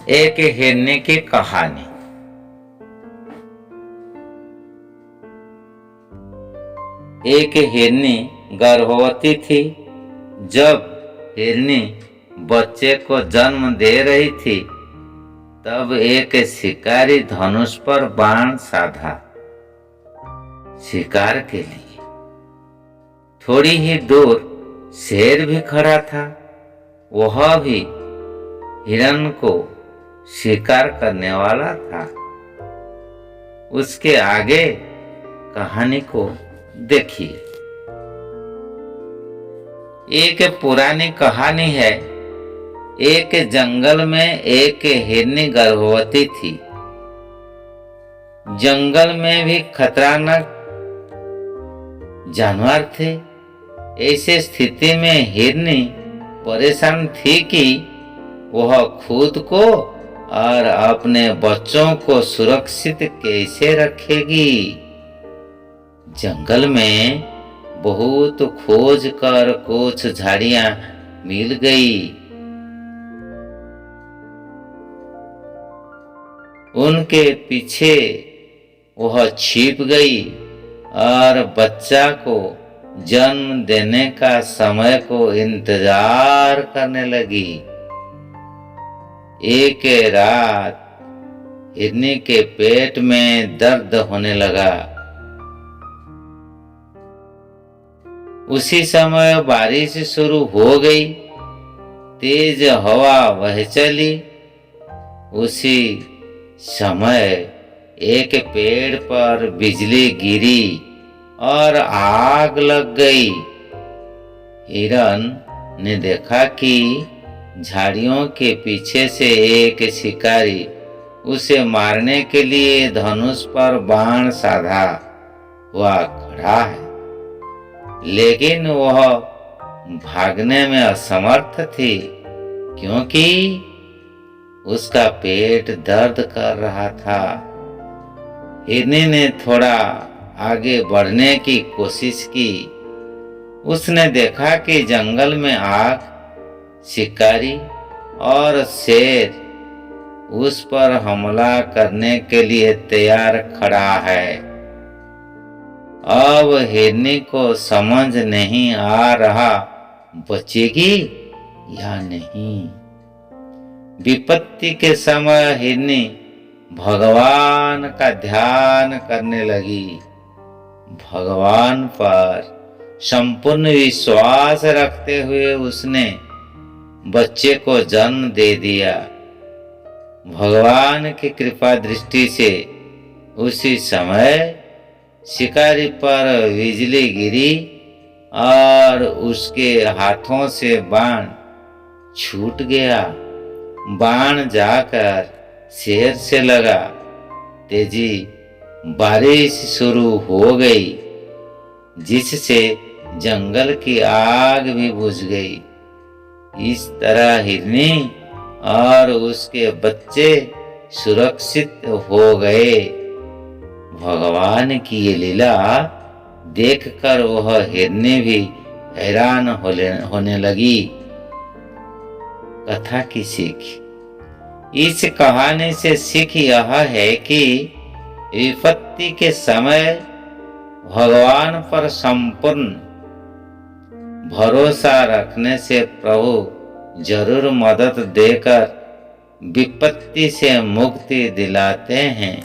एक हिरनी की कहानी। एक हिरनी गर्भवती थी। जब हिरनी बच्चे को जन्म दे रही थी, तब एक शिकारी धनुष पर बाण साधा शिकार के लिए। थोड़ी ही दूर शेर भी खड़ा था। वह भी हिरण को शिकार करने वाला था। उसके आगे कहानी को देखिए। एक पुरानी कहानी है। एक जंगल में एक हिरनी गर्भवती थी। जंगल में भी खतरनाक जानवर थे। ऐसे स्थिति में हिरनी परेशान थी कि वह खुद को और अपने बच्चों को सुरक्षित कैसे रखेगी। जंगल में बहुत खोज कर कुछ झाड़ियां मिल गई। उनके पीछे वह छिप गई और बच्चा को जन्म देने का समय को इंतजार करने लगी। एक रात हिरनी के पेट में दर्द होने लगा। उसी समय बारिश शुरू हो गई। तेज हवा बह चली। उसी समय एक पेड़ पर बिजली गिरी और आग लग गई। हिरन ने देखा कि झाड़ियों के पीछे से एक शिकारी उसे मारने के लिए धनुष पर बाण साधा हुआ खड़ा है, लेकिन वह भागने में असमर्थ थी क्योंकि उसका पेट दर्द कर रहा था। हिरनी ने थोड़ा आगे बढ़ने की कोशिश की। उसने देखा कि जंगल में आग, शिकारी और शेर उस पर हमला करने के लिए तैयार खड़ा है। अब हिरनी को समझ नहीं आ रहा बचेगी या नहीं। विपत्ति के समय हिरनी भगवान का ध्यान करने लगी। भगवान पर संपूर्ण विश्वास रखते हुए उसने बच्चे को जन्म दे दिया। भगवान की कृपा दृष्टि से उसी समय शिकारी पर बिजली गिरी और उसके हाथों से बाण छूट गया। बाण जाकर शेर से लगा। तेजी बारिश शुरू हो गई, जिससे जंगल की आग भी बुझ गई। इस तरह हिरनी और उसके बच्चे सुरक्षित हो गए। भगवान की ये लीला देखकर वह हिरनी भी हैरान होने लगी। कथा की सीख। इस कहानी से सीख यह है कि विपत्ति के समय भगवान पर संपूर्ण भरोसा रखने से प्रभु जरूर मदद देकर विपत्ति से मुक्ति दिलाते हैं।